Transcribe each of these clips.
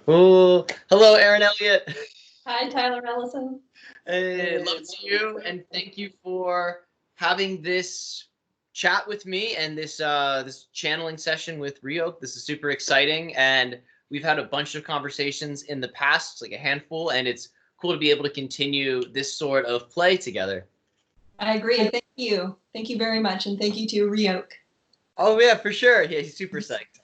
Oh, hello, Aaron Elliott. Hi, Tyler Ellison. Hey, love to see you, and thank you for having this chat with me and this channeling session with Riok. This is super exciting, and we've had a bunch of conversations in the past, like a handful, and it's cool to be able to continue this sort of play together. I agree. Thank you. Thank you very much, and thank you to Riok. Oh yeah, for sure. Yeah, he's super psyched.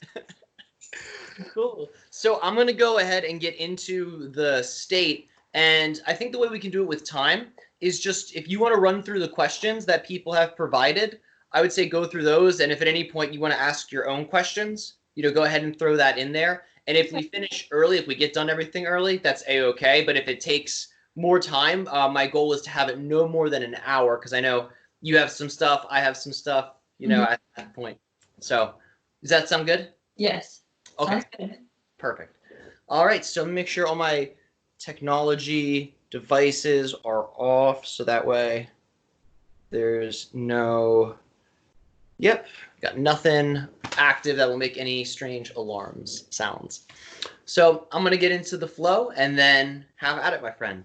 Cool. So I'm gonna go ahead and get into the state, and I think the way we can do it with time is just if you want to run through the questions that people have provided, I would say go through those, and if at any point you want to ask your own questions, go ahead and throw that in there. And if we finish early, if we get done everything early, that's a-okay. But if it takes more time, my goal is to have it no more than an hour, because I know you have some stuff, I have some stuff, at that point. So does that sound good? Yes. Okay. Sounds good. Perfect. All right, so let me make sure all my technology devices are off, so that way there's no, yep, got nothing active that will make any strange alarms sounds. So I'm going to get into the flow and then have at it, my friend.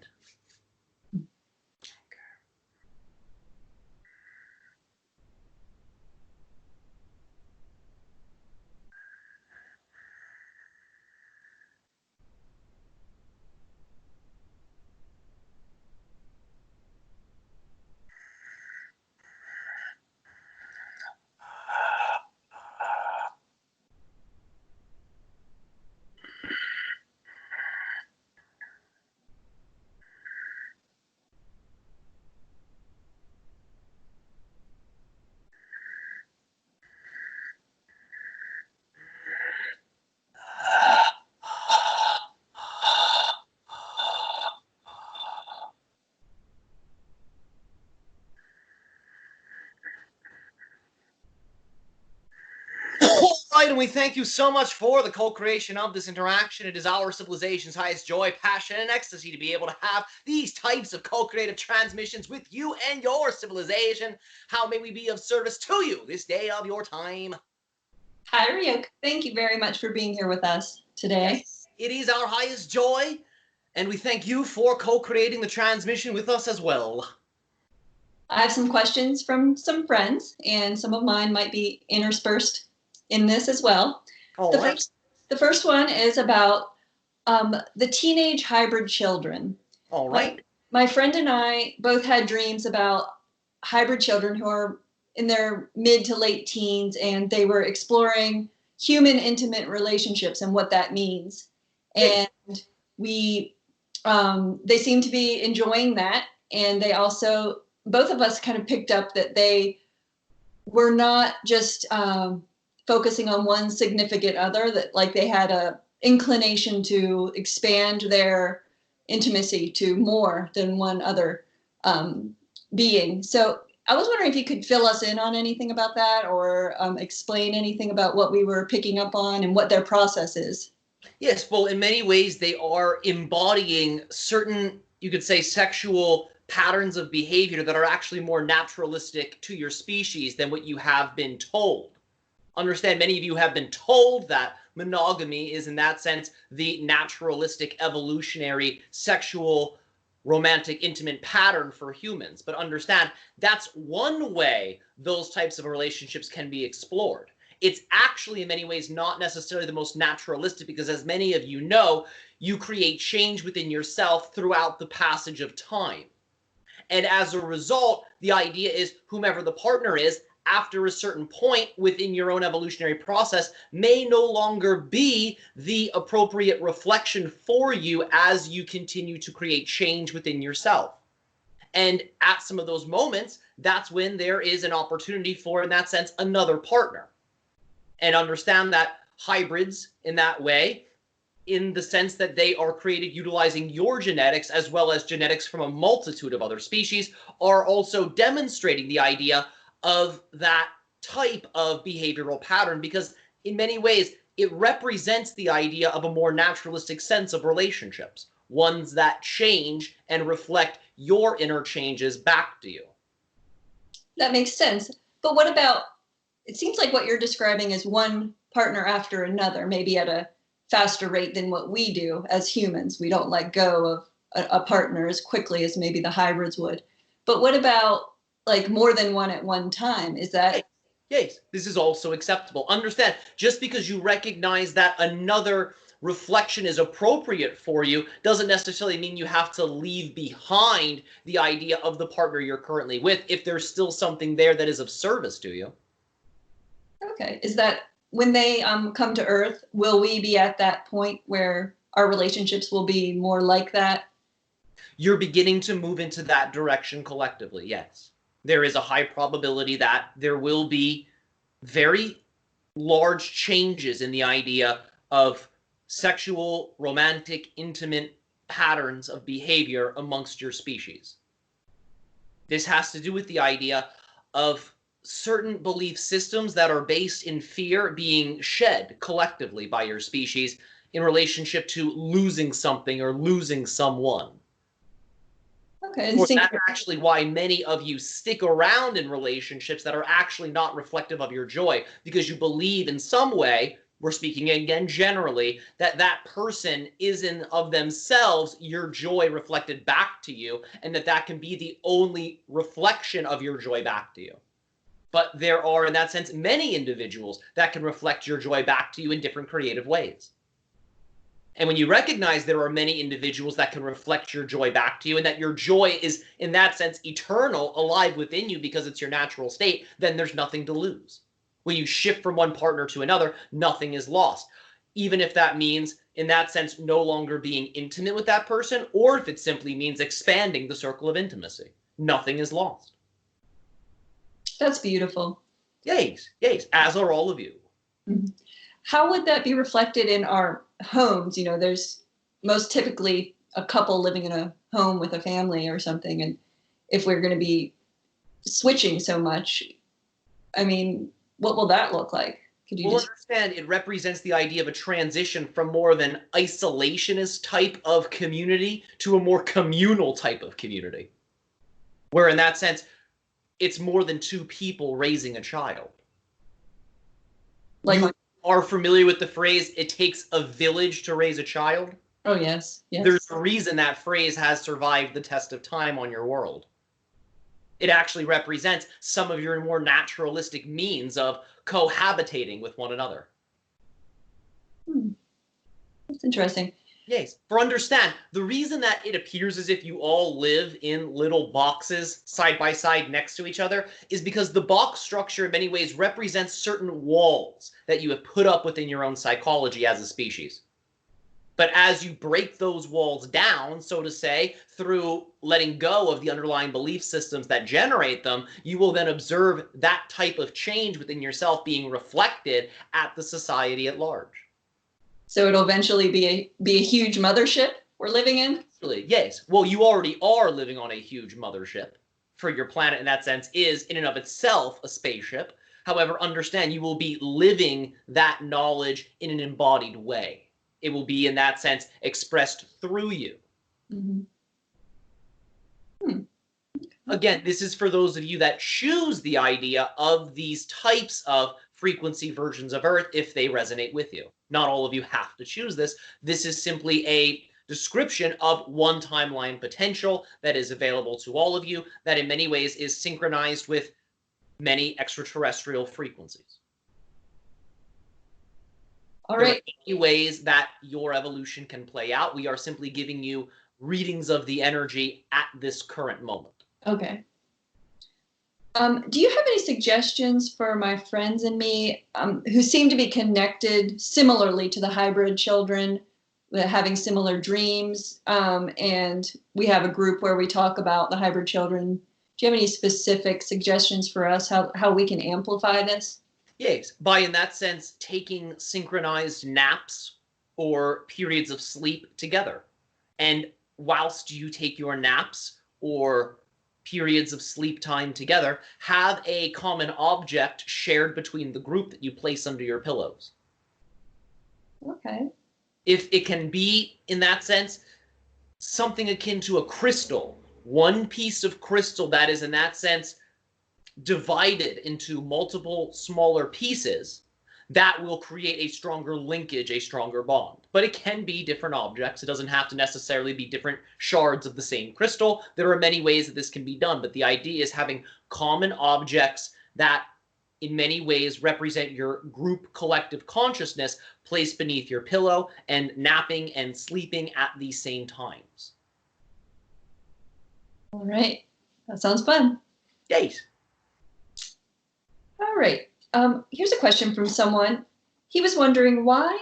Right, and we thank you so much for the co-creation of this interaction. It is our civilization's highest joy, passion, and ecstasy to be able to have these types of co-creative transmissions with you and your civilization. How may we be of service to you this day of your time? Hi, Riok. Thank you very much for being here with us today. Yes, it is our highest joy, and we thank you for co-creating the transmission with us as well. I have some questions from some friends, and some of mine might be interspersed in this as well. The first one is about the teenage hybrid children. All right. My friend and I both had dreams about hybrid children who are in their mid to late teens, and they were exploring human intimate relationships and what that means. And we, they seem to be enjoying that. And they also, both of us kind of picked up that they were not just focusing on one significant other, that like they had a inclination to expand their intimacy to more than one other being. So I was wondering if you could fill us in on anything about that, or explain anything about what we were picking up on and what their process is. Yes, well, in many ways, they are embodying certain, you could say, sexual patterns of behavior that are actually more naturalistic to your species than what you have been told. Understand, many of you have been told that monogamy is, in that sense, the naturalistic, evolutionary, sexual, romantic, intimate pattern for humans. But understand, that's one way those types of relationships can be explored. It's actually, in many ways, not necessarily the most naturalistic, because as many of you know, you create change within yourself throughout the passage of time. And as a result, the idea is whomever the partner is, after a certain point within your own evolutionary process, may no longer be the appropriate reflection for you as you continue to create change within yourself. And at some of those moments, that's when there is an opportunity for, in that sense, another partner. And understand that hybrids, in that way, in the sense that they are created utilizing your genetics as well as genetics from a multitude of other species, are also demonstrating the idea of that type of behavioral pattern, because in many ways it represents the idea of a more naturalistic sense of relationships, ones that change and reflect your inner changes back to you. That makes sense. But what about, it seems like what you're describing is one partner after another, maybe at a faster rate than what we do as humans. We don't let go of a partner as quickly as maybe the hybrids would. But what about like more than one at one time? Is that? Yes, this is also acceptable. Understand, just because you recognize that another reflection is appropriate for you doesn't necessarily mean you have to leave behind the idea of the partner you're currently with if there's still something there that is of service to you. Okay. Is that when they come to Earth, will we be at that point where our relationships will be more like that? You're beginning to move into that direction collectively, yes. There is a high probability that there will be very large changes in the idea of sexual, romantic, intimate patterns of behavior amongst your species. This has to do with the idea of certain belief systems that are based in fear being shed collectively by your species in relationship to losing something or losing someone. Okay. Or that's actually why many of you stick around in relationships that are actually not reflective of your joy, because you believe in some way, we're speaking again generally, that that person is in of themselves your joy reflected back to you, and that that can be the only reflection of your joy back to you. But there are, in that sense, many individuals that can reflect your joy back to you in different creative ways. And when you recognize there are many individuals that can reflect your joy back to you, and that your joy is, in that sense, eternal, alive within you because it's your natural state, then there's nothing to lose. When you shift from one partner to another, nothing is lost. Even if that means, in that sense, no longer being intimate with that person, or if it simply means expanding the circle of intimacy, nothing is lost. That's beautiful. Yes, yes, as are all of you. Mm-hmm. How would that be reflected in our homes? You know, there's most typically a couple living in a home with a family or something. And if we're going to be switching so much, I mean, what will that look like? Could you understand it represents the idea of a transition from more of an isolationist type of community to a more communal type of community, where in that sense, it's more than two people raising a child. Like, you are familiar with the phrase, it takes a village to raise a child? Oh, yes. Yes. There's a reason that phrase has survived the test of time on your world. It actually represents some of your more naturalistic means of cohabitating with one another. That's interesting. Yes. For understand, the reason that it appears as if you all live in little boxes side by side next to each other is because the box structure in many ways represents certain walls that you have put up within your own psychology as a species. But as you break those walls down, so to say, through letting go of the underlying belief systems that generate them, you will then observe that type of change within yourself being reflected at the society at large. So it'll eventually be a huge mothership we're living in? Yes. Well, you already are living on a huge mothership. For your planet, in that sense, is in and of itself a spaceship. However, understand you will be living that knowledge in an embodied way. It will be, in that sense, expressed through you. Again, this is for those of you that choose the idea of these types of frequency versions of Earth if they resonate with you. Not all of you have to choose this. This is simply a description of one timeline potential that is available to all of you that in many ways is synchronized with many extraterrestrial frequencies. All right. There are many ways that your evolution can play out. We are simply giving you readings of the energy at this current moment. Okay. Do you have any suggestions for my friends and me who seem to be connected similarly to the hybrid children, having similar dreams? And we have a group where we talk about the hybrid children. Do you have any specific suggestions for us how we can amplify this? Yes, by in that sense, taking synchronized naps or periods of sleep together. And whilst you take your naps or periods of sleep time together, have a common object shared between the group that you place under your pillows. Okay. If it can be, in that sense, something akin to a crystal, one piece of crystal that is, in that sense, divided into multiple smaller pieces that will create a stronger linkage, a stronger bond. But it can be different objects. It doesn't have to necessarily be different shards of the same crystal. There are many ways that this can be done, but the idea is having common objects that in many ways represent your group collective consciousness placed beneath your pillow and napping and sleeping at the same times. All right. That sounds fun. Yes. All right. Here's a question from someone. He was wondering why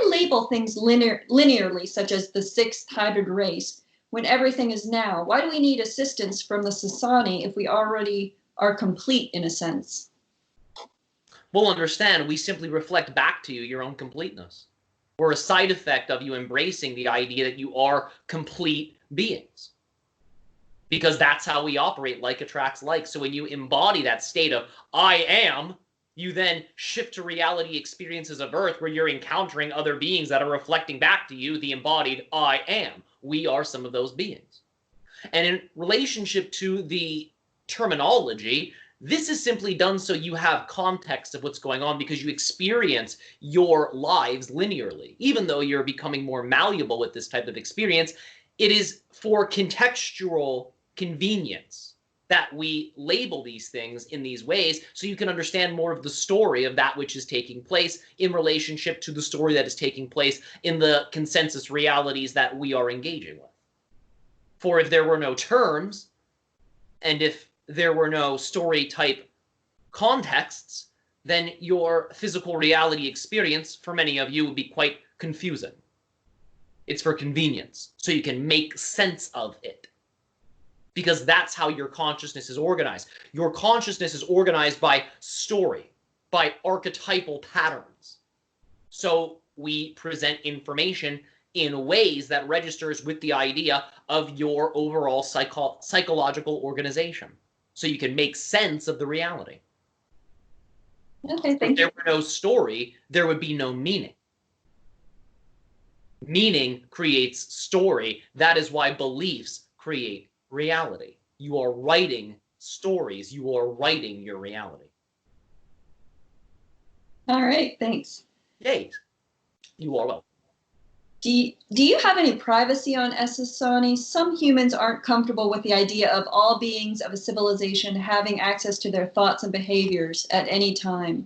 label things linearly, such as the sixth hybrid race, when everything is now? Why do we need assistance from the Sassani if we already are complete in a sense? Well, understand, we simply reflect back to you your own completeness. We're a side effect of you embracing the idea that you are complete beings. Because that's how we operate, like attracts like. So when you embody that state of I am, you then shift to reality experiences of Earth where you're encountering other beings that are reflecting back to you the embodied I am. We are some of those beings. And in relationship to the terminology, this is simply done so you have context of what's going on because you experience your lives linearly. Even though you're becoming more malleable with this type of experience, it is for contextual convenience that we label these things in these ways so you can understand more of the story of that which is taking place in relationship to the story that is taking place in the consensus realities that we are engaging with. For if there were no terms, and if there were no story type contexts, then your physical reality experience for many of you would be quite confusing. It's for convenience, so you can make sense of it. Because that's how your consciousness is organized. Your consciousness is organized by story, by archetypal patterns. So we present information in ways that registers with the idea of your overall psychological organization. So you can make sense of the reality. Okay, thank you. If there were no story, there would be no meaning. Meaning creates story. That is why beliefs create reality. You are writing stories. You are writing your reality. All right, thanks. Yay. You are welcome. Do you have any privacy on Sassani? Some humans aren't comfortable with the idea of all beings of a civilization having access to their thoughts and behaviors at any time.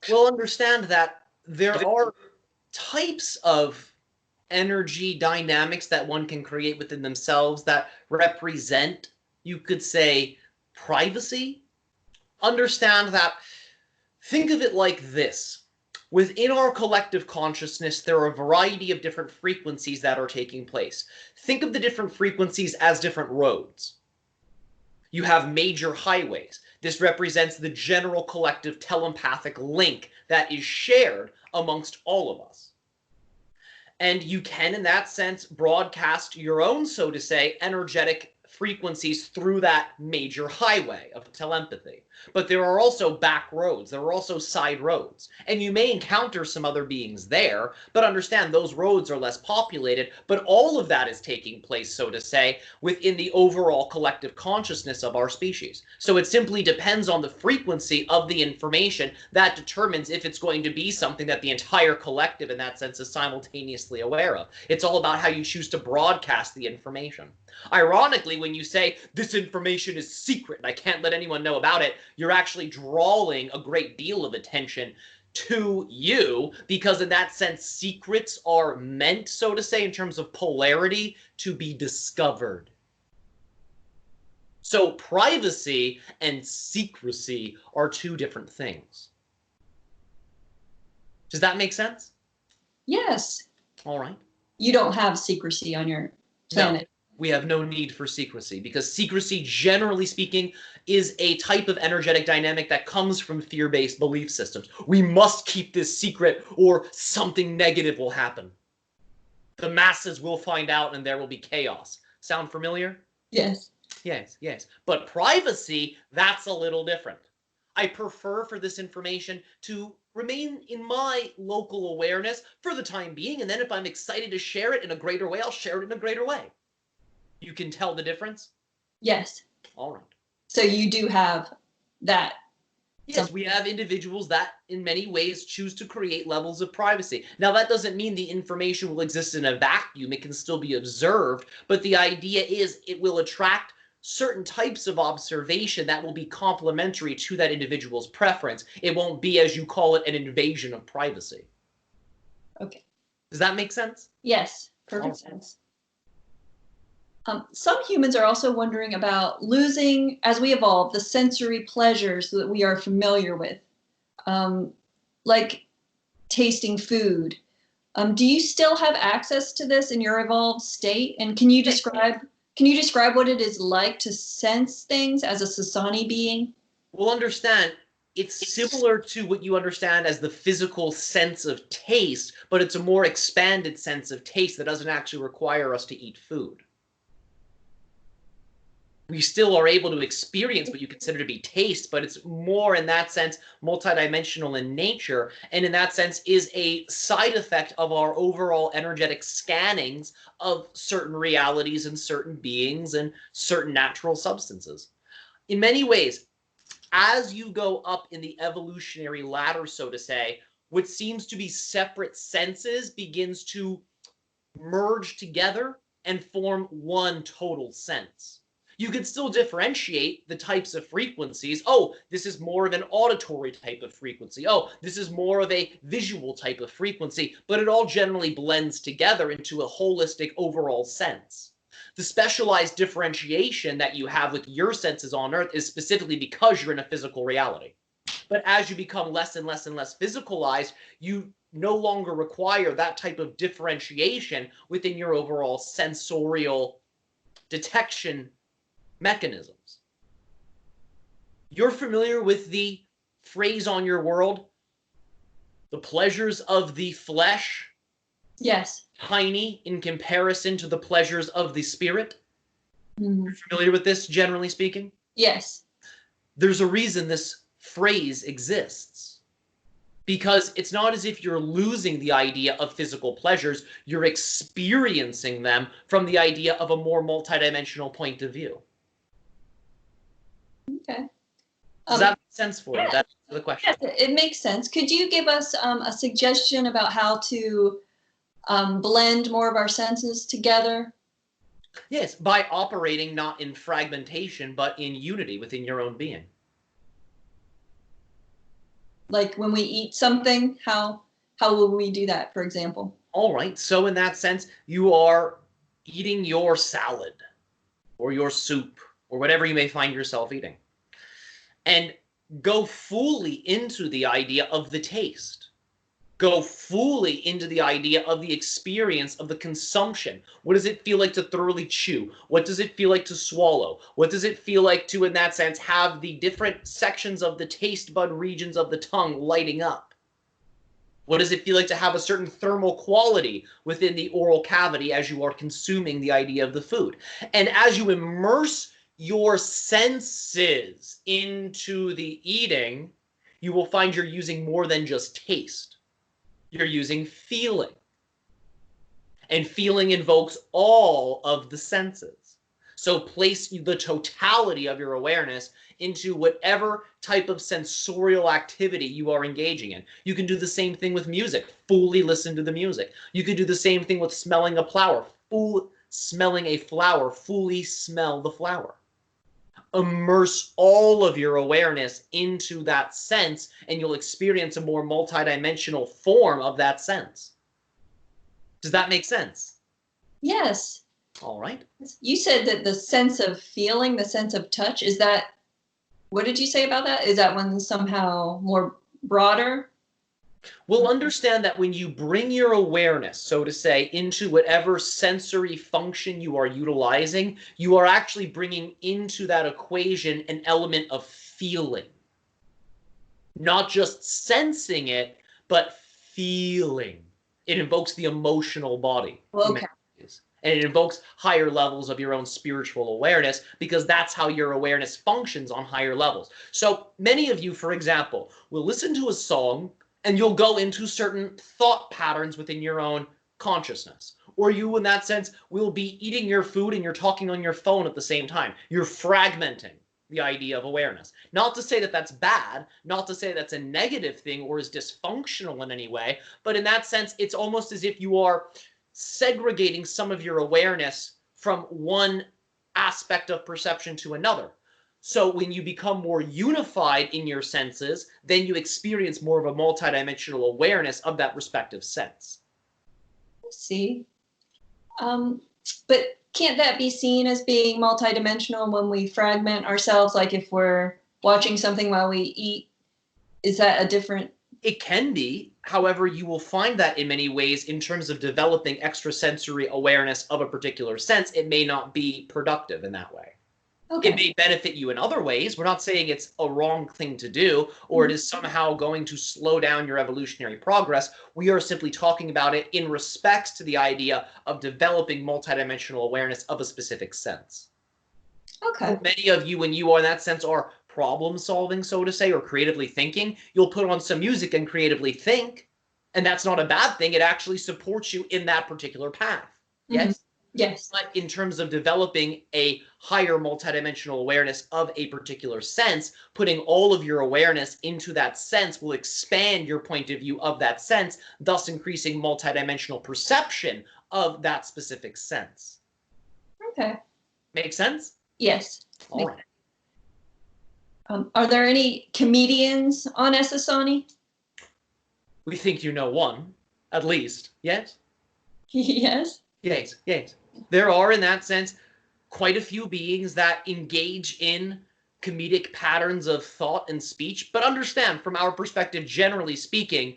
Well, understand that there are types of energy dynamics that one can create within themselves that represent, you could say, privacy. Understand that, think of it like this. Within our collective consciousness, there are a variety of different frequencies that are taking place. Think of the different frequencies as different roads. You have major highways. This represents the general collective telepathic link that is shared amongst all of us. And you can, in that sense, broadcast your own, so to say, energetic frequencies through that major highway of telepathy. But there are also back roads. There are also side roads. And you may encounter some other beings there, but understand those roads are less populated. But all of that is taking place, so to say, within the overall collective consciousness of our species. So it simply depends on the frequency of the information that determines if it's going to be something that the entire collective, in that sense, is simultaneously aware of. It's all about how you choose to broadcast the information. Ironically, when you say this information is secret and I can't let anyone know about it, you're actually drawing a great deal of attention to you, because in that sense, secrets are meant, so to say, in terms of polarity, to be discovered. So privacy and secrecy are two different things. Does that make sense? Yes. All right. You don't have secrecy on your planet. No. We have no need for secrecy, because secrecy, generally speaking, is a type of energetic dynamic that comes from fear-based belief systems. We must keep this secret or something negative will happen. The masses will find out and there will be chaos. Sound familiar? Yes. Yes, yes. But privacy, that's a little different. I prefer for this information to remain in my local awareness for the time being, and then if I'm excited to share it in a greater way, I'll share it in a greater way. You can tell the difference? Yes. All right. So you do have that Yes, we have individuals that in many ways choose to create levels of privacy. Now, that doesn't mean the information will exist in a vacuum. It can still be observed, but the idea is it will attract certain types of observation that will be complementary to that individual's preference. It won't be, as you call it, an invasion of privacy. Okay. Does that make sense? Yes, perfect sense. Some humans are also wondering about losing, as we evolve, the sensory pleasures that we are familiar with, like tasting food. Do you still have access to this in your evolved state? And can you describe what it is like to sense things as a Sassani being? Well, understand, it's similar to what you understand as the physical sense of taste, but it's a more expanded sense of taste that doesn't actually require us to eat food. We still are able to experience what you consider to be taste, but it's more in that sense multidimensional in nature, and in that sense is a side effect of our overall energetic scannings of certain realities and certain beings and certain natural substances. In many ways, as you go up in the evolutionary ladder, so to say, what seems to be separate senses begins to merge together and form one total sense. You could still differentiate the types of frequencies. Oh, this is more of an auditory type of frequency. Oh, this is more of a visual type of frequency, but it all generally blends together into a holistic overall sense. The specialized differentiation that you have with your senses on Earth is specifically because you're in a physical reality. But as you become less and less and less physicalized, you no longer require that type of differentiation within your overall sensorial detection mechanisms. You're familiar with the phrase on your world, the pleasures of the flesh? Yes. Tiny in comparison to the pleasures of the spirit? Mm-hmm. You're familiar with this, generally speaking? Yes. There's a reason this phrase exists. Because it's not as if you're losing the idea of physical pleasures, you're experiencing them from the idea of a more multidimensional point of view. Okay. Does that make sense for you? That's the question. Yes, it makes sense. Could you give us a suggestion about how to blend more of our senses together? Yes, by operating not in fragmentation, but in unity within your own being. Like when we eat something, how will we do that, for example? All right, so in that sense, you are eating your salad or your soup or whatever you may find yourself eating. And go fully into the idea of the taste. Go fully into the idea of the experience of the consumption. What does it feel like to thoroughly chew? What does it feel like to swallow? What does it feel like to, in that sense, have the different sections of the taste bud regions of the tongue lighting up? What does it feel like to have a certain thermal quality within the oral cavity as you are consuming the idea of the food? And as you immerse your senses into the eating, you will find you're using more than just taste. You're using feeling. And feeling invokes all of the senses. So place the totality of your awareness into whatever type of sensorial activity you are engaging in. You can do the same thing with music. Fully listen to the music. You can do the same thing with smelling a flower. Smelling a flower. Fully smell the flower. Immerse all of your awareness into that sense, and you'll experience a more multidimensional form of that sense. Does that make sense? Yes. All right. You said that the sense of feeling, the sense of touch, is that, what did you say about that? Is that one somehow more broader? Well, understand that when you bring your awareness, so to say, into whatever sensory function you are utilizing, you are actually bringing into that equation an element of feeling. Not just sensing it, but feeling. It invokes the emotional body. Okay. And it invokes higher levels of your own spiritual awareness, because that's how your awareness functions on higher levels. So many of you, for example, will listen to a song and you'll go into certain thought patterns within your own consciousness. Or you, in that sense, will be eating your food and you're talking on your phone at the same time. You're fragmenting. the idea of awareness. Not to say that that's bad, not to say that's a negative thing or is dysfunctional in any way, but in that sense, it's almost as if you are segregating some of your awareness from one aspect of perception to another. So when you become more unified in your senses, then you experience more of a multidimensional awareness of that respective sense. Let's see. But can't that be seen as being multidimensional when we fragment ourselves? Like if we're watching something while we eat, is that a different? It can be. However, you will find that in many ways in terms of developing extrasensory awareness of a particular sense, it may not be productive in that way. Okay. It may benefit you in other ways. We're not saying it's a wrong thing to do or it is somehow going to slow down your evolutionary progress. We are simply talking about it in respects to the idea of developing multidimensional awareness of a specific sense. Okay. Many of you, when you are in that sense, are problem solving, so to say, or creatively thinking. You'll put on some music and creatively think, and that's not a bad thing. It actually supports you in that particular path. Yes? Yes. But in terms of developing a higher multidimensional awareness of a particular sense, putting all of your awareness into that sense will expand your point of view of that sense, thus increasing multidimensional perception of that specific sense. Okay. Make sense? Yes. All right. Are there any comedians on Sassani? We think you know one, at least. Yes? Yes. Yes, yes. There are, in that sense, quite a few beings that engage in comedic patterns of thought and speech. But understand, from our perspective, generally speaking,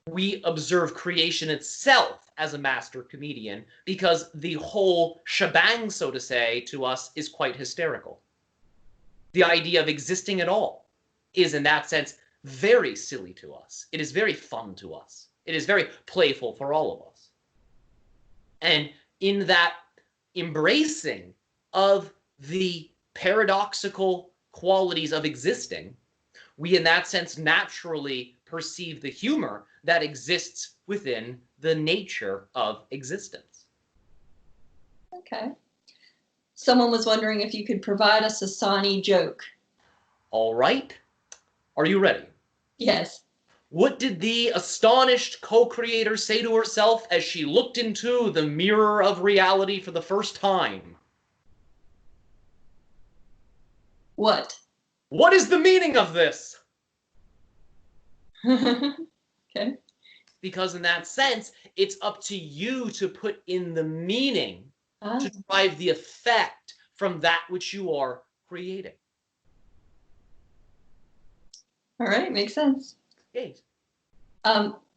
we observe creation itself as a master comedian because the whole shebang, so to say, to us is quite hysterical. The idea of existing at all is, in that sense, very silly to us. It is very fun to us. It is very playful for all of us. And in that embracing of the paradoxical qualities of existing, we, in that sense, naturally perceive the humor that exists within the nature of existence. Okay. Someone was wondering if you could provide a Sassani joke. All right. Are you ready? Yes. What did the astonished co-creator say to herself as she looked into the mirror of reality for the first time? What? What is the meaning of this? Okay. Because in that sense, it's up to you to put in the meaning to drive the effect from that which you are creating. All right, makes sense. Yes.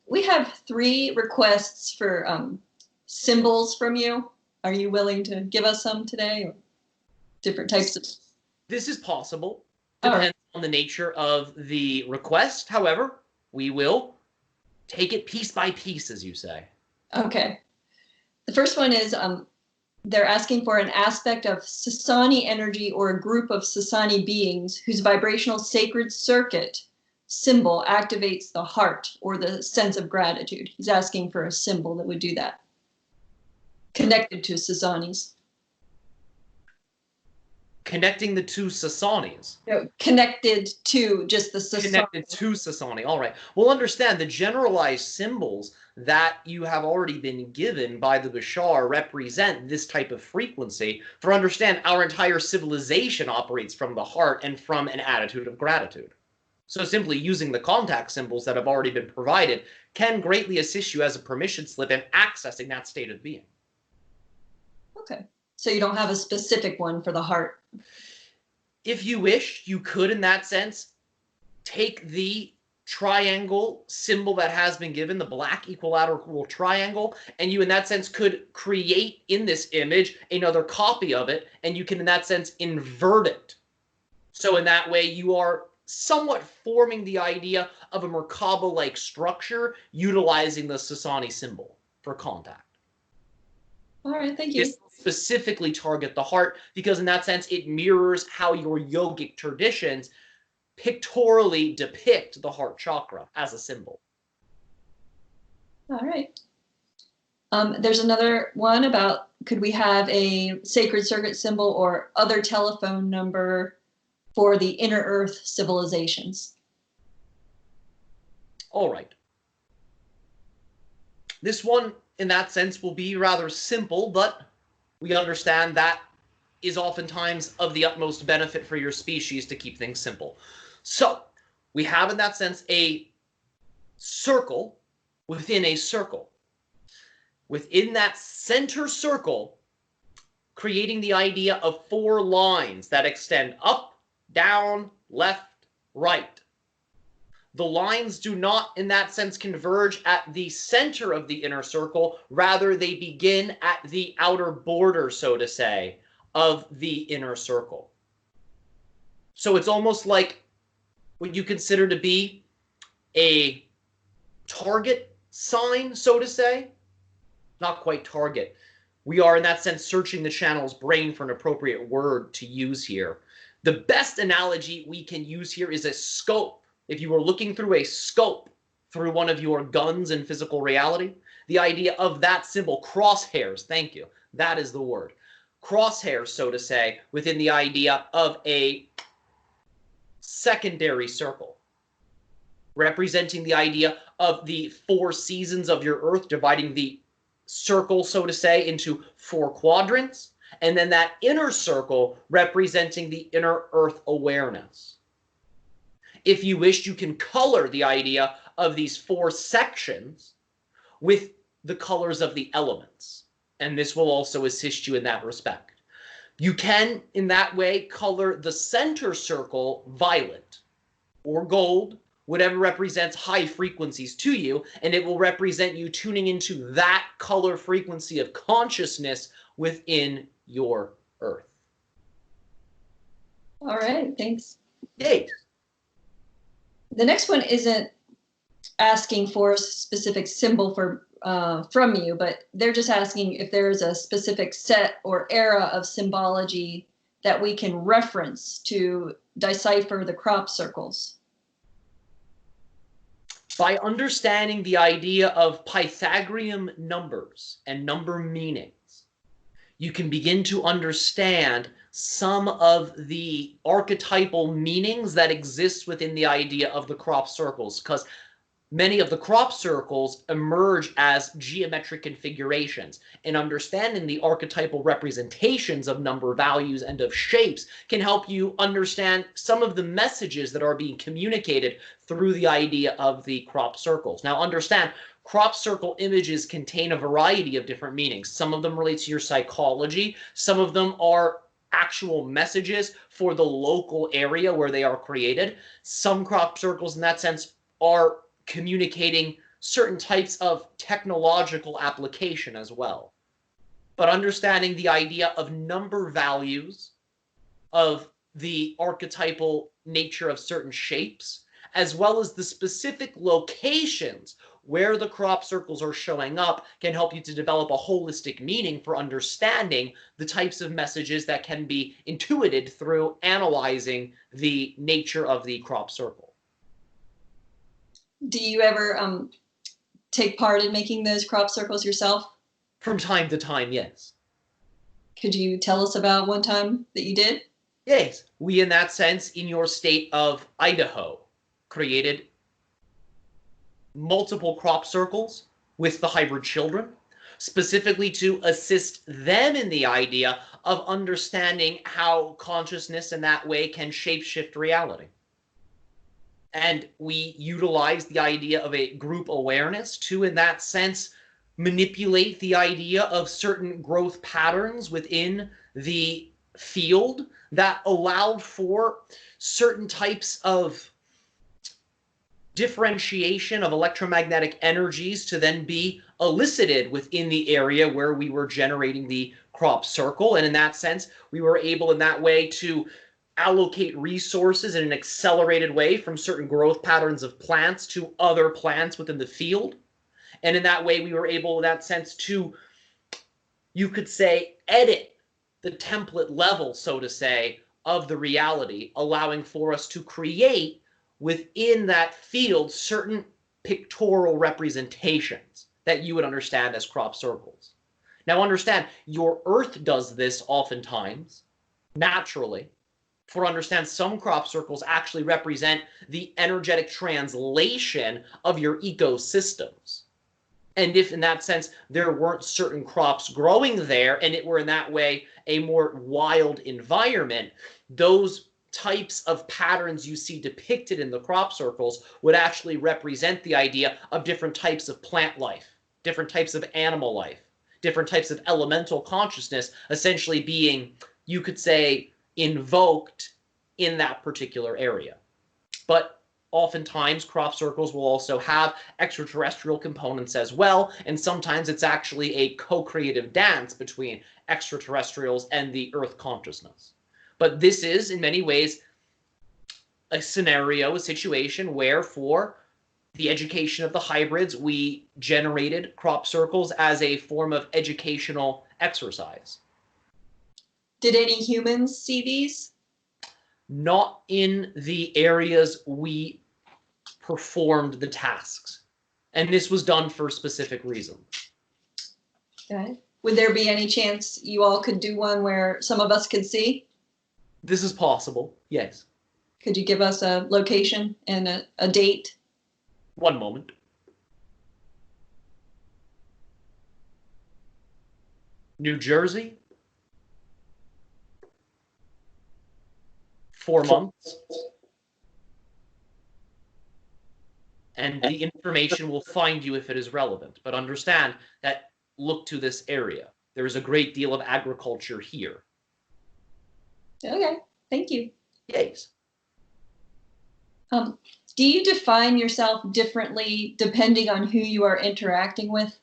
We have 3 requests for symbols from you. Are you willing to give us some today, or different types of? This is possible. Depends on the nature of the request. However, we will take it piece by piece, as you say. Okay. The first one is they're asking for an aspect of Sassani energy or a group of Sassani beings whose vibrational sacred circuit symbol activates the heart or the sense of gratitude. He's asking for a symbol that would do that. Connected to Sassanis. Connecting the two Sassanis. No, connected to just the Sassani. Connected to Sassani. All right. Well, understand the generalized symbols that you have already been given by the Bashar represent this type of frequency. For understand, our entire civilization operates from the heart and from an attitude of gratitude. So simply using the contact symbols that have already been provided can greatly assist you as a permission slip in accessing that state of being. Okay. So you don't have a specific one for the heart? If you wish, you could, in that sense, take the triangle symbol that has been given, the black equilateral triangle, and you, in that sense, could create in this image another copy of it, and you can, in that sense, invert it. So in that way, you are somewhat forming the idea of a Merkaba-like structure utilizing the Sassani symbol for contact. All right, thank you. This specifically target the heart because in that sense it mirrors how your yogic traditions pictorially depict the heart chakra as a symbol. All right. There's another one about could we have a sacred circuit symbol or other telephone number for the inner Earth civilizations. All right. This one, in that sense, will be rather simple, but we understand that is oftentimes of the utmost benefit for your species to keep things simple. So we have, in that sense, a circle within a circle. Within that center circle, creating the idea of 4 lines that extend up, down, left, right. The lines do not, in that sense, converge at the center of the inner circle. Rather, they begin at the outer border, so to say, of the inner circle. So it's almost like what you consider to be a target sign, so to say. Not quite target. We are, in that sense, searching the channel's brain for an appropriate word to use here. The best analogy we can use here is a scope. If you were looking through a scope through one of your guns in physical reality, the idea of that symbol, crosshairs, thank you, that is the word. Crosshairs, so to say, within the idea of a secondary circle, representing the idea of the 4 seasons of your Earth, dividing the circle, so to say, into 4 quadrants, and then that inner circle representing the inner Earth awareness. If you wish, you can color the idea of these 4 sections with the colors of the elements, and this will also assist you in that respect. You can, in that way, color the center circle violet or gold, whatever represents high frequencies to you, and it will represent you tuning into that color frequency of consciousness within your Earth. All right, thanks. Yay. The next one isn't asking for a specific symbol for from you, but they're just asking if there is a specific set or era of symbology that we can reference to decipher the crop circles. By understanding the idea of Pythagorean numbers and number meanings, you can begin to understand some of the archetypal meanings that exist within the idea of the crop circles, because many of the crop circles emerge as geometric configurations, and understanding the archetypal representations of number values and of shapes can help you understand some of the messages that are being communicated through the idea of the crop circles. Now understand, crop circle images contain a variety of different meanings. Some of them relate to your psychology, some of them are actual messages for the local area where they are created. Some crop circles in that sense are communicating certain types of technological application as well. But understanding the idea of number values, of the archetypal nature of certain shapes, as well as the specific locations where the crop circles are showing up, can help you to develop a holistic meaning for understanding the types of messages that can be intuited through analyzing the nature of the crop circle. Do you ever take part in making those crop circles yourself? From time to time, yes. Could you tell us about one time that you did? Yes, we, in that sense, in your state of Idaho, created multiple crop circles with the hybrid children, specifically to assist them in the idea of understanding how consciousness in that way can shapeshift reality. And we utilize the idea of a group awareness to, in that sense, manipulate the idea of certain growth patterns within the field that allowed for certain types of differentiation of electromagnetic energies to then be elicited within the area where we were generating the crop circle. And in that sense, we were able in that way to allocate resources in an accelerated way from certain growth patterns of plants to other plants within the field. And in that way, we were able, in that sense, to, you could say, edit the template level, so to say, of the reality, allowing for us to create within that field certain pictorial representations that you would understand as crop circles. Now understand, your Earth does this oftentimes, naturally, For understand, some crop circles actually represent the energetic translation of your ecosystems. And if in that sense there weren't certain crops growing there and it were in that way a more wild environment, those types of patterns you see depicted in the crop circles would actually represent the idea of different types of plant life, different types of animal life, different types of elemental consciousness essentially being, you could say, invoked in that particular area. But oftentimes crop circles will also have extraterrestrial components as well, and sometimes it's actually a co-creative dance between extraterrestrials and the Earth consciousness. But this is, in many ways, a scenario, a situation where for the education of the hybrids, we generated crop circles as a form of educational exercise. Did any humans see these? Not in the areas we performed the tasks. And this was done for specific reasons. Okay. Would there be any chance you all could do one where some of us could see? This is possible, yes. Could you give us a location and a date? One moment. New Jersey. 4 months. And the information will find you if it is relevant. But understand that look to this area. There is a great deal of agriculture here. Okay, thank you. Yes. Do you define yourself differently depending on who you are interacting with?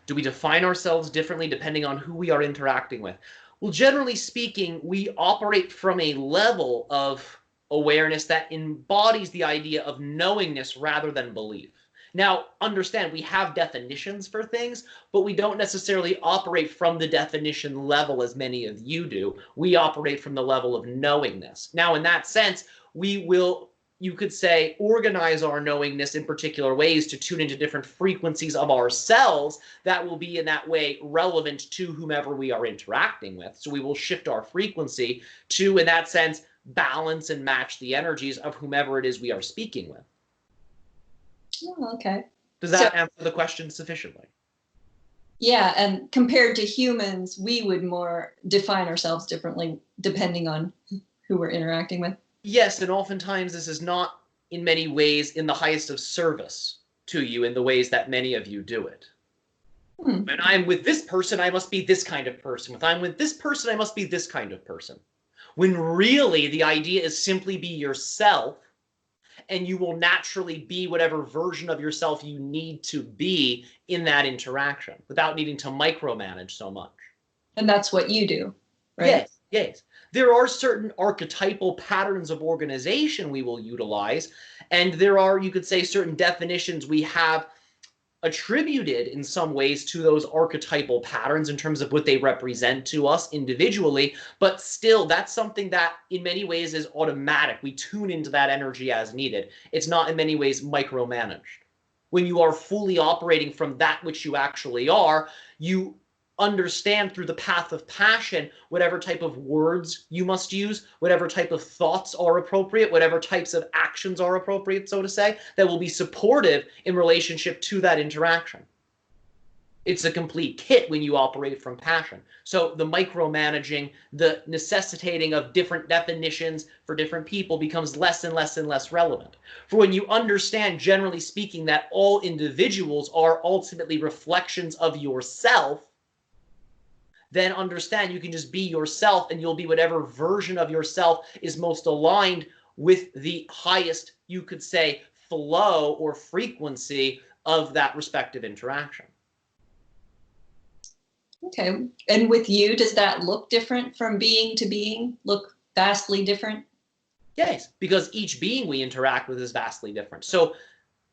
Do we define ourselves differently depending on who we are interacting with? Well, generally speaking, we operate from a level of awareness that embodies the idea of knowingness rather than belief. Now, understand, we have definitions for things, but we don't necessarily operate from the definition level as many of you do. We operate from the level of knowingness. Now, in that sense, we will, you could say, organize our knowingness in particular ways to tune into different frequencies of ourselves that will be in that way relevant to whomever we are interacting with. So we will shift our frequency to, in that sense, balance and match the energies of whomever it is we are speaking with. Oh, okay. Does that answer the question sufficiently? Yeah, and compared to humans, we would more define ourselves differently depending on who we're interacting with. Yes, and oftentimes this is not in many ways in the highest of service to you in the ways that many of you do it. When I'm with this person, I must be this kind of person. When I'm with this person, I must be this kind of person. When really the idea is simply be yourself, and you will naturally be whatever version of yourself you need to be in that interaction without needing to micromanage so much. And that's what you do, right? Yes, yes. There are certain archetypal patterns of organization we will utilize, and there are, you could say, certain definitions we have attributed in some ways to those archetypal patterns in terms of what they represent to us individually, but still that's something that in many ways is automatic. We tune into that energy as needed. It's not in many ways micromanaged. When you are fully operating from that which you actually are, you understand through the path of passion whatever type of words you must use, whatever type of thoughts are appropriate, whatever types of actions are appropriate, so to say, that will be supportive in relationship to that interaction. It's a complete kit when you operate from passion. So the micromanaging, the necessitating of different definitions for different people becomes less and less and less relevant. For when you understand, generally speaking, that all individuals are ultimately reflections of yourself, then understand you can just be yourself and you'll be whatever version of yourself is most aligned with the highest, you could say, flow or frequency of that respective interaction. Okay. And with you, does that look different from being to being? Look vastly different? Yes, because each being we interact with is vastly different. So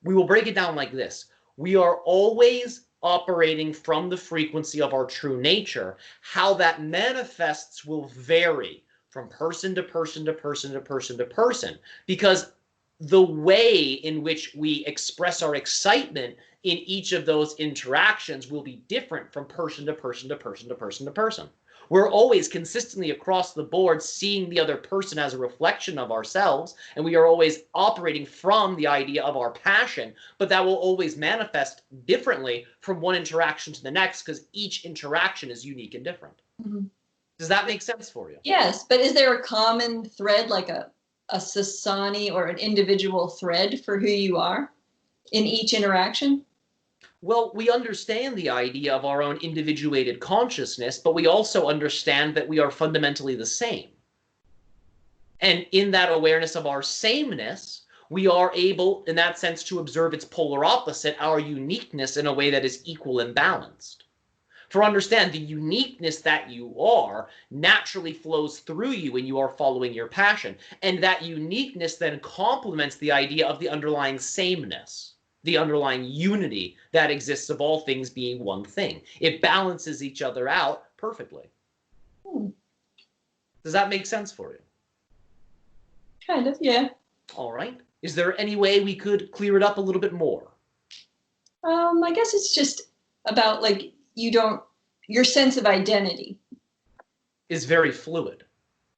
we will break it down like this. We are always operating from the frequency of our true nature. How that manifests will vary from person to person to person to person to person, because the way in which we express our excitement in each of those interactions will be different from person to person to person to person to person. We're always consistently across the board seeing the other person as a reflection of ourselves, and we are always operating from the idea of our passion, but that will always manifest differently from one interaction to the next because each interaction is unique and different. Mm-hmm. Does that make sense for you? Yes, but is there a common thread, like a Sassani or an individual thread for who you are in each interaction? Well, we understand the idea of our own individuated consciousness, but we also understand that we are fundamentally the same. And in that awareness of our sameness, we are able, in that sense, to observe its polar opposite, our uniqueness, in a way that is equal and balanced. For understand, the uniqueness that you are naturally flows through you when you are following your passion. And that uniqueness then complements the idea of the underlying sameness, the underlying unity that exists of all things being one thing. It balances each other out perfectly. Does that make sense for you? Kind of, yeah. All right. Is there any way we could clear it up a little bit more? I guess it's just about like your sense of identity Is very fluid.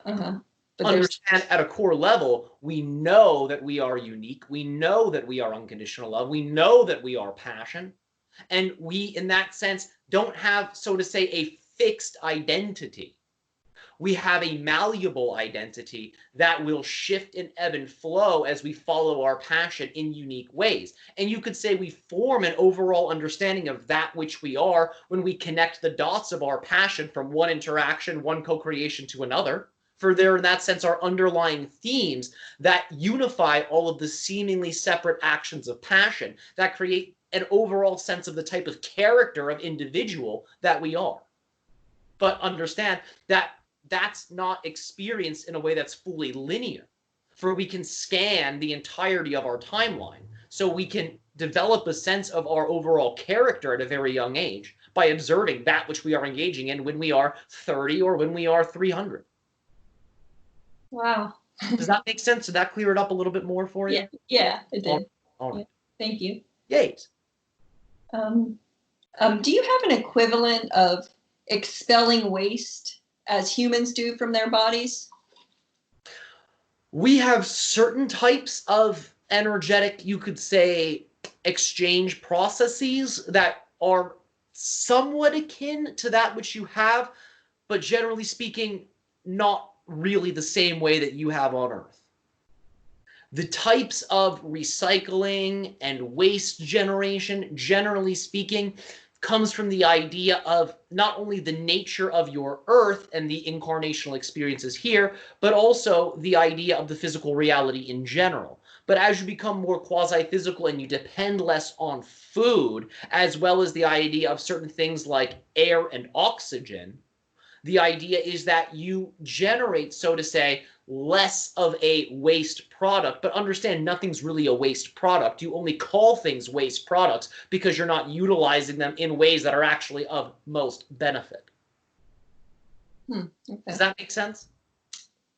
But understand at a core level, we know that we are unique. We know that we are unconditional love. We know that we are passion. And we, in that sense, don't have, so to say, a fixed identity. We have a malleable identity that will shift and ebb and flow as we follow our passion in unique ways. And you could say we form an overall understanding of that which we are when we connect the dots of our passion from one interaction, one co-creation to another. For there, in that sense, are underlying themes that unify all of the seemingly separate actions of passion that create an overall sense of the type of character of individual that we are. But understand that that's not experienced in a way that's fully linear, for we can scan the entirety of our timeline. So we can develop a sense of our overall character at a very young age by observing that which we are engaging in when we are 30 or when we are 300. Wow. Does that make sense? Did that clear it up a little bit more for you? Yeah, it did. All right. Yeah, thank you. Yay. Do you have an equivalent of expelling waste as humans do from their bodies? We have certain types of energetic, you could say, exchange processes that are somewhat akin to that which you have, but generally speaking, not really the same way that you have on Earth. The types of recycling and waste generation, generally speaking, comes from the idea of not only the nature of your Earth and the incarnational experiences here, but also the idea of the physical reality in general. But as you become more quasi-physical and you depend less on food, as well as the idea of certain things like air and oxygen, the idea is that you generate, so to say, less of a waste product. But understand, nothing's really a waste product. You only call things waste products because you're not utilizing them in ways that are actually of most benefit. Okay. Does that make sense?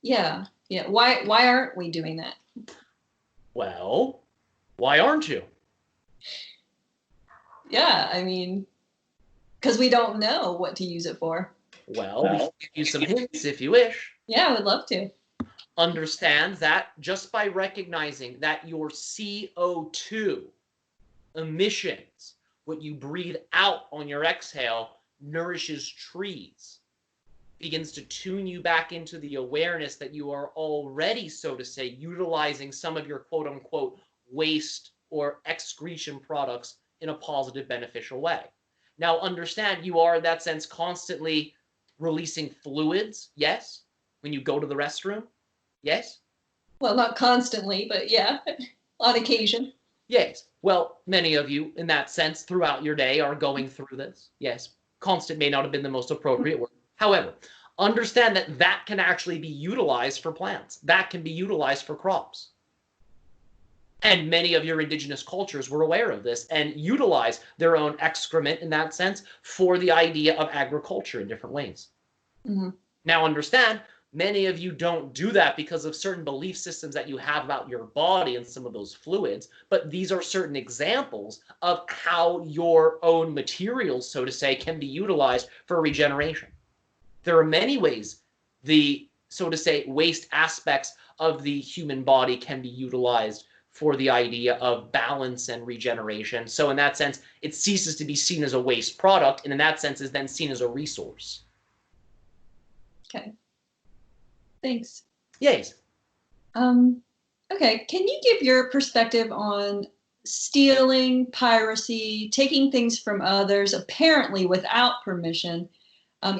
Yeah. Why aren't we doing that? Well, why aren't you? Yeah, I mean, because we don't know what to use it for. Well, we can give you some hints if you wish. Yeah, I would love to. Understand that just by recognizing that your CO2 emissions, what you breathe out on your exhale, nourishes trees, begins to tune you back into the awareness that you are already, so to say, utilizing some of your quote-unquote waste or excretion products in a positive, beneficial way. Now, understand you are, in that sense, constantly releasing fluids, yes, when you go to the restroom, yes? Well, not constantly, but yeah, on occasion. Yes. Well, many of you, in that sense, throughout your day are going through this. Yes. Constant may not have been the most appropriate word. However, understand that that can actually be utilized for plants. That can be utilized for crops. And many of your indigenous cultures were aware of this and utilize their own excrement, in that sense, for the idea of agriculture in different ways. Mm-hmm. Now, understand, many of you don't do that because of certain belief systems that you have about your body and some of those fluids, but these are certain examples of how your own materials, so to say, can be utilized for regeneration. there are many ways the, so to say, waste aspects of the human body can be utilized for the idea of balance and regeneration. So in that sense, it ceases to be seen as a waste product, and in that sense is then seen as a resource. Okay. Thanks. Yes. Okay. Can you give your perspective on stealing, piracy, taking things from others, apparently without permission,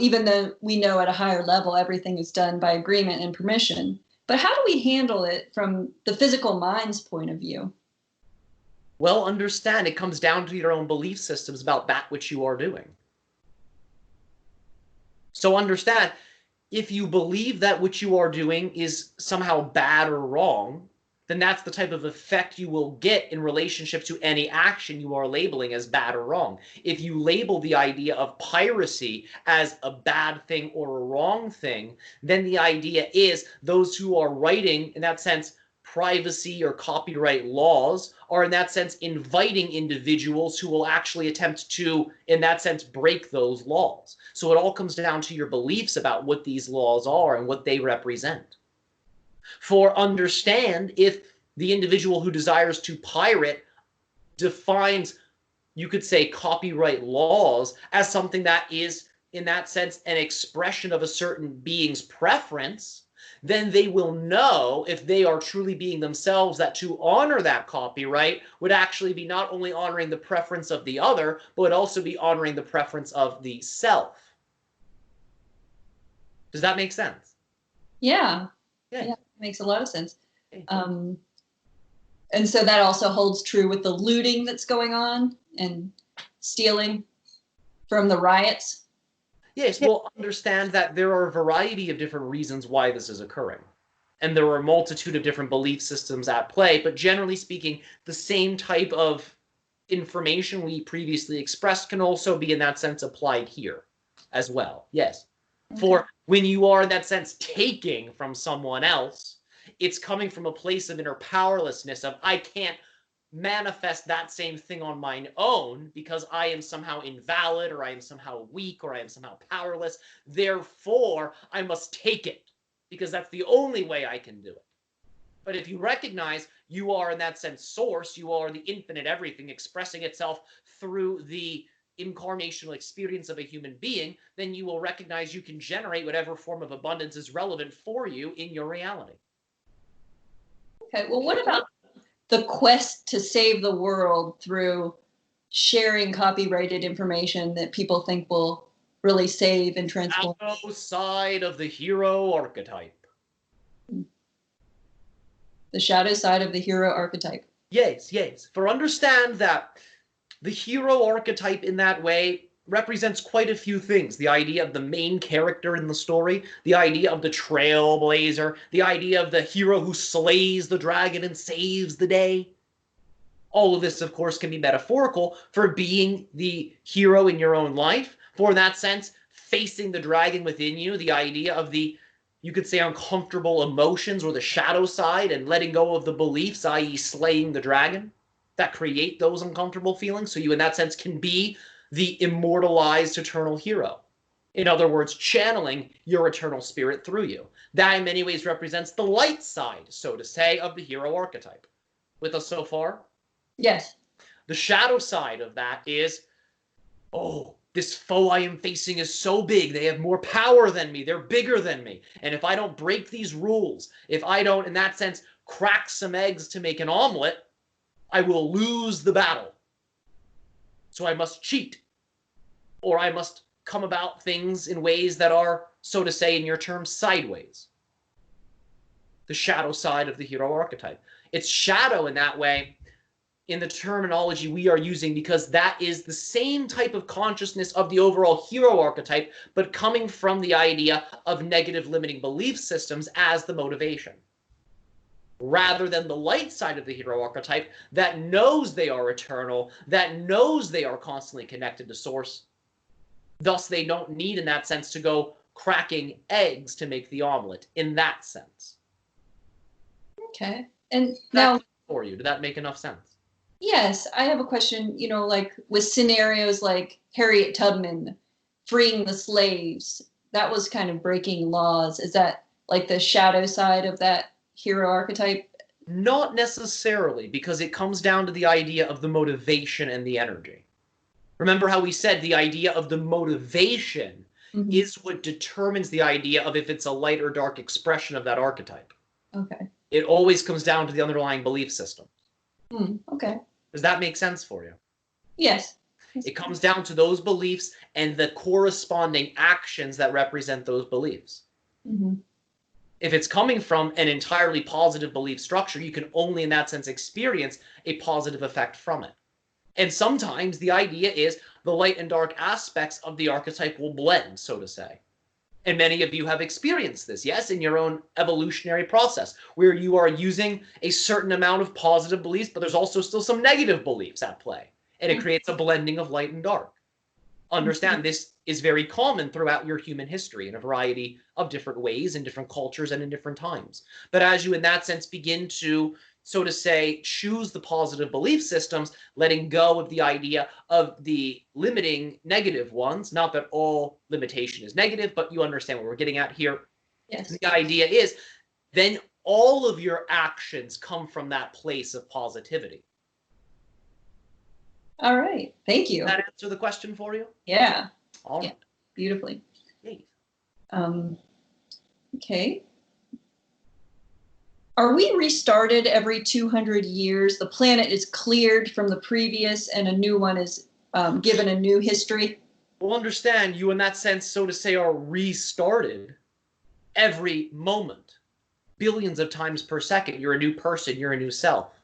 even though we know at a higher level everything is done by agreement and permission? But how do we handle it from the physical mind's point of view? Well, understand it comes down to your own belief systems about that which you are doing. So understand, if you believe that what you are doing is somehow bad or wrong, then that's the type of effect you will get in relationship to any action you are labeling as bad or wrong. If you label the idea of piracy as a bad thing or a wrong thing, then the idea is those who are writing, in that sense, privacy or copyright laws are in that sense inviting individuals who will actually attempt to, in that sense, break those laws. So it all comes down to your beliefs about what these laws are and what they represent. For understand, if the individual who desires to pirate defines, you could say, copyright laws as something that is, in that sense, an expression of a certain being's preference, then they will know, if they are truly being themselves, that to honor that copyright would actually be not only honoring the preference of the other, but would also be honoring the preference of the self. Does that make sense? Yeah. Yeah, makes a lot of sense. And so that also holds true with the looting that's going on and stealing from the riots. Yes, well, understand that there are a variety of different reasons why this is occurring. And there are a multitude of different belief systems at play, but generally speaking, the same type of information we previously expressed can also be, in that sense, applied here as well. Yes. Okay. For when you are, in that sense, taking from someone else, it's coming from a place of inner powerlessness of, I can't manifest that same thing on my own because I am somehow invalid, or I am somehow weak, or I am somehow powerless. Therefore, I must take it because that's the only way I can do it. But if you recognize you are, in that sense, source, you are the infinite everything expressing itself through the incarnational experience of a human being, then you will recognize you can generate whatever form of abundance is relevant for you in your reality. Okay, well, what about the quest to save the world through sharing copyrighted information that people think will really save and transform? Shadow side of the hero archetype. The shadow side of the hero archetype. Yes, yes. For understand that the hero archetype in that way represents quite a few things. The idea of the main character in the story, the idea of the trailblazer, the idea of the hero who slays the dragon and saves the day. All of this, of course, can be metaphorical for being the hero in your own life. For in that sense, facing the dragon within you, the idea of the, you could say, uncomfortable emotions or the shadow side, and letting go of the beliefs, i.e. slaying the dragon, that create those uncomfortable feelings. So you, in that sense, can be the immortalized eternal hero. In other words, channeling your eternal spirit through you. That in many ways represents the light side, so to say, of the hero archetype. With us so far? Yes. The shadow side of that is, oh, this foe I am facing is so big. They have more power than me. They're bigger than me. And if I don't break these rules, if I don't, in that sense, crack some eggs to make an omelet, I will lose the battle. So I must cheat, or I must come about things in ways that are, so to say, in your terms, sideways. The shadow side of the hero archetype. It's shadow in that way in the terminology we are using because that is the same type of consciousness of the overall hero archetype, but coming from the idea of negative limiting belief systems as the motivation. Rather than the light side of the hero archetype that knows they are eternal, that knows they are constantly connected to source. Thus, they don't need, in that sense, to go cracking eggs to make the omelet, in that sense. Okay. And now, for you, did that make enough sense? Yes, I have a question, like with scenarios like Harriet Tubman freeing the slaves. that was kind of breaking laws. Is that like the shadow side of that hero archetype? Not necessarily, because it comes down to the idea of the motivation and the energy. Remember how we said the idea of the motivation is what determines the idea of if it's a light or dark expression of that archetype. Okay. It always comes down to the underlying belief system. Okay. Does that make sense for you? Yes. It comes down to those beliefs and the corresponding actions that represent those beliefs. If it's coming from an entirely positive belief structure, you can only in that sense experience a positive effect from it. And sometimes the idea is the light and dark aspects of the archetype will blend, so to say. And many of you have experienced this, yes, in your own evolutionary process, where you are using a certain amount of positive beliefs, but there's also still some negative beliefs at play. And it creates a blending of light and dark. Understand, this is very common throughout your human history in a variety of different ways, in different cultures and in different times. But as you, in that sense, begin to, so to say, choose the positive belief systems, letting go of the idea of the limiting negative ones, not that all limitation is negative, but you understand what we're getting at here. Yes. The idea is then all of your actions come from that place of positivity. All right. Thank you. Does that answer the question for you? Yeah. All right. Yeah. Beautifully. Yay. Okay. Are we restarted every 200 years? The planet is cleared from the previous and a new one is given a new history? Well, understand, you in that sense, so to say, are restarted every moment. Billions of times per second. You're a new person. You're a new self.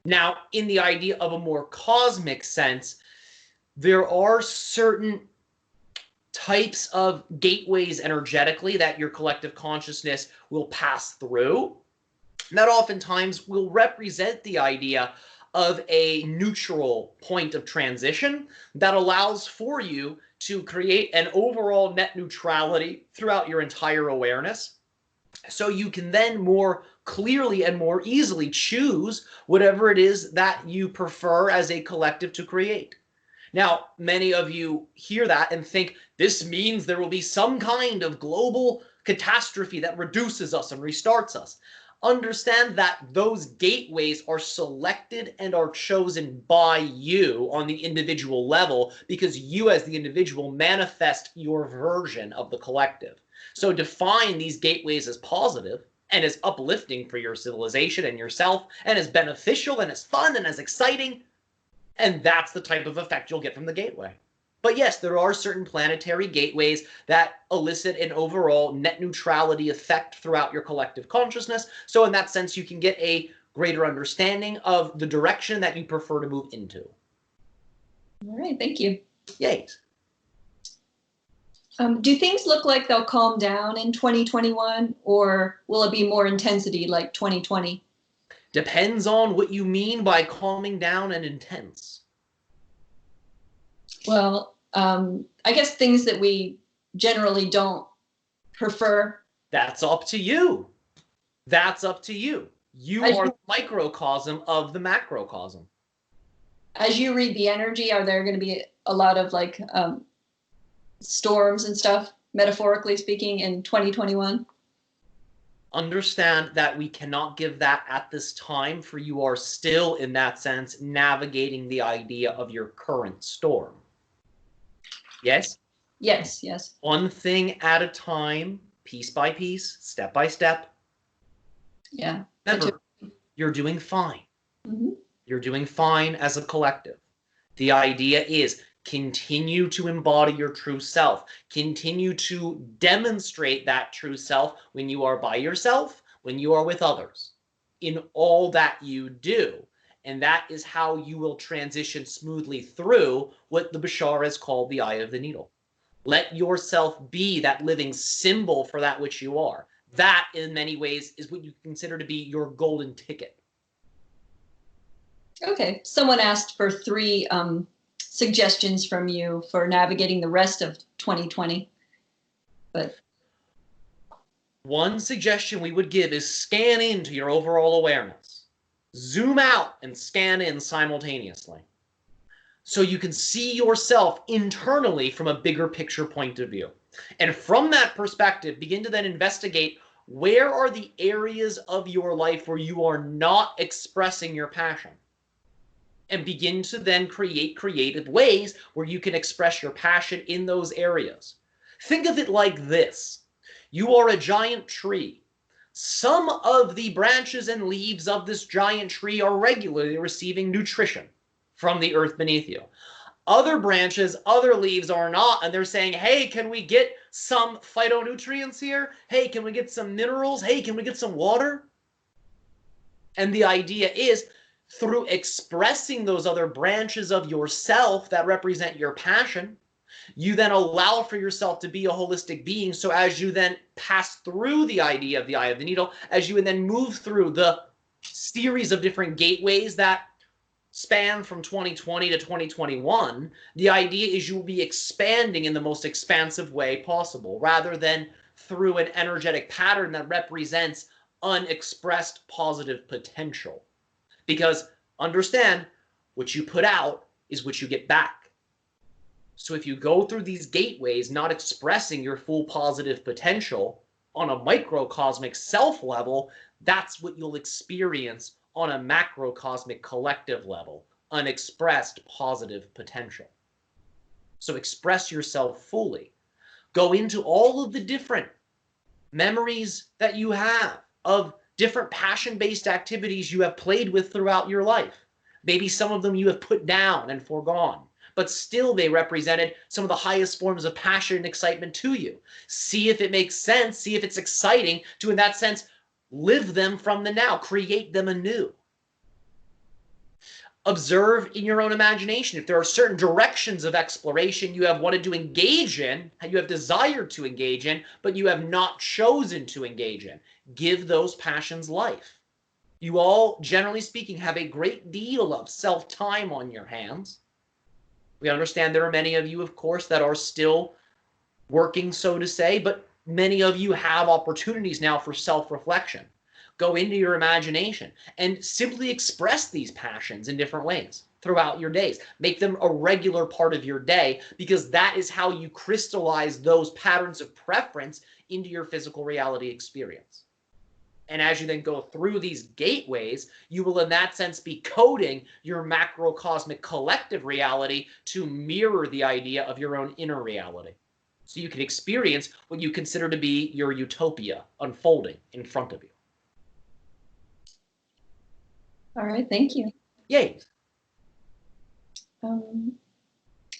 Now, in the idea of a more cosmic sense, there are certain types of gateways energetically that your collective consciousness will pass through that oftentimes will represent the idea of a neutral point of transition that allows for you to create an overall net neutrality throughout your entire awareness. So you can then more clearly and more easily choose whatever it is that you prefer as a collective to create. Now, many of you hear that and think this means there will be some kind of global catastrophe that reduces us and restarts us. Understand that those gateways are selected and are chosen by you on the individual level because you as the individual manifest your version of the collective. So define these gateways as positive and as uplifting for your civilization and yourself and as beneficial and as fun and as exciting. And that's the type of effect you'll get from the gateway. But yes, there are certain planetary gateways that elicit an overall net neutrality effect throughout your collective consciousness. So in that sense, you can get a greater understanding of the direction that you prefer to move into. All right, thank you. Yay. Do things look like they'll calm down in 2021, or will it be more intensity like 2020? Depends on what you mean by calming down and intense. Well, I guess things that we generally don't prefer. That's up to you. That's up to you. You are the microcosm of the macrocosm. As you read the energy, are there going to be a lot of like storms and stuff, metaphorically speaking, in 2021? Understand that we cannot give that at this time, for you are still, in that sense, navigating the idea of your current storm. Yes? Yes, yes. One thing at a time, piece by piece, step by step. Yeah. Remember, you're doing fine. Mm-hmm. You're doing fine as a collective. The idea is continue to embody your true self. Continue to demonstrate that true self when you are by yourself, when you are with others, in all that you do. And that is how you will transition smoothly through what the Bashar has called the eye of the needle. Let yourself be that living symbol for that which you are. That, in many ways, is what you consider to be your golden ticket. Okay. Someone asked for 3 suggestions from you for navigating the rest of 2020. But one suggestion we would give is scan into your overall awareness. Zoom out and scan in simultaneously. So you can see yourself internally from a bigger picture point of view. And from that perspective, begin to then investigate where are the areas of your life where you are not expressing your passion. And begin to then create creative ways where you can express your passion in those areas. Think of it like this. You are a giant tree. Some of the branches and leaves of this giant tree are regularly receiving nutrition from the earth beneath you. Other branches, other leaves are not, and they're saying, hey, can we get some phytonutrients here? Hey, can we get some minerals? Hey, can we get some water? And the idea is, through expressing those other branches of yourself that represent your passion, you then allow for yourself to be a holistic being. So as you then pass through the idea of the eye of the needle, as you then move through the series of different gateways that span from 2020 to 2021, the idea is you will be expanding in the most expansive way possible, rather than through an energetic pattern that represents unexpressed positive potential. Because understand, what you put out is what you get back. So if you go through these gateways not expressing your full positive potential on a microcosmic self level, that's what you'll experience on a macrocosmic collective level, unexpressed positive potential. So express yourself fully. Go into all of the different memories that you have of different passion-based activities you have played with throughout your life. Maybe some of them you have put down and foregone, but still they represented some of the highest forms of passion and excitement to you. See if it makes sense, see if it's exciting to, in that sense, live them from the now, create them anew. Observe in your own imagination if there are certain directions of exploration you have wanted to engage in, you have desired to engage in, but you have not chosen to engage in. Give those passions life. You all, generally speaking, have a great deal of self-time on your hands. We understand there are many of you, of course, that are still working, so to say, but many of you have opportunities now for self-reflection. Go into your imagination and simply express these passions in different ways throughout your days. Make them a regular part of your day, because that is how you crystallize those patterns of preference into your physical reality experience. And as you then go through these gateways, you will in that sense be coding your macrocosmic collective reality to mirror the idea of your own inner reality. So you can experience what you consider to be your utopia unfolding in front of you. All right, thank you. Yay.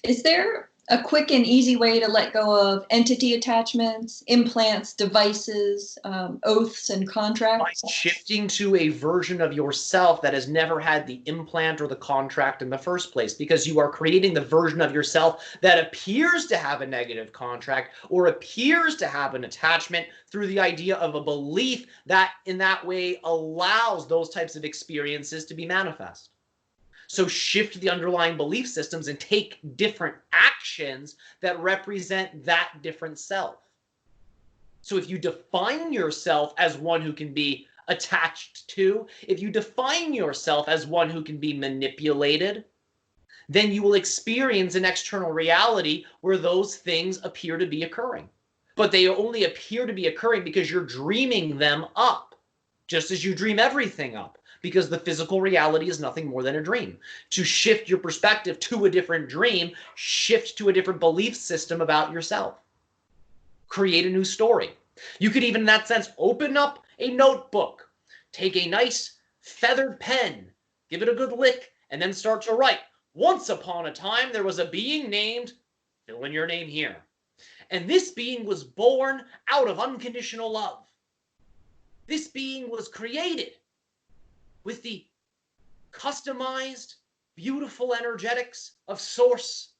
Is there a quick and easy way to let go of entity attachments, implants, devices, oaths, and contracts? By shifting to a version of yourself that has never had the implant or the contract in the first place, because you are creating the version of yourself that appears to have a negative contract or appears to have an attachment through the idea of a belief that in that way allows those types of experiences to be manifest. So shift the underlying belief systems and take different actions that represent that different self. So if you define yourself as one who can be attached to, if you define yourself as one who can be manipulated, then you will experience an external reality where those things appear to be occurring. But they only appear to be occurring because you're dreaming them up, just as you dream everything up, because the physical reality is nothing more than a dream. To shift your perspective to a different dream, shift to a different belief system about yourself. Create a new story. You could even, in that sense, open up a notebook, take a nice feathered pen, give it a good lick, and then start to write. Once upon a time, there was a being named, fill in your name here. And this being was born out of unconditional love. This being was created with the customized, beautiful energetics of Source.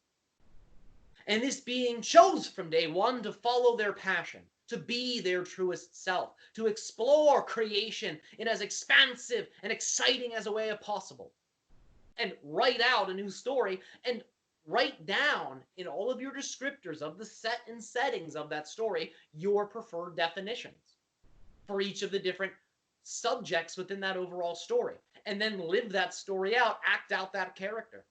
And this being chose from day one to follow their passion, to be their truest self, to explore creation in as expansive and exciting as a way as possible, and write out a new story and write down in all of your descriptors of the set and settings of that story your preferred definitions for each of the different subjects within that overall story, and then live that story out, act out that character.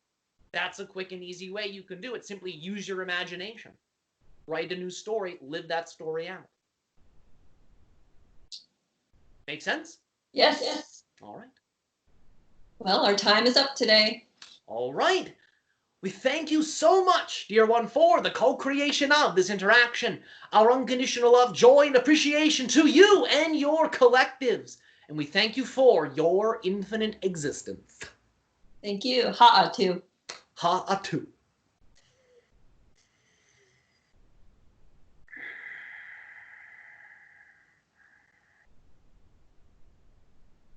That's a quick and easy way you can do it. Simply use your imagination. write a new story, live that story out. Make sense? Yes. Yes. All right. Well, our time is up today. All right. We thank you so much, dear one, for the co-creation of this interaction. Our unconditional love, joy, and appreciation to you and your collectives. And we thank you for your infinite existence. Thank you. Ha'atu. Ha'atu.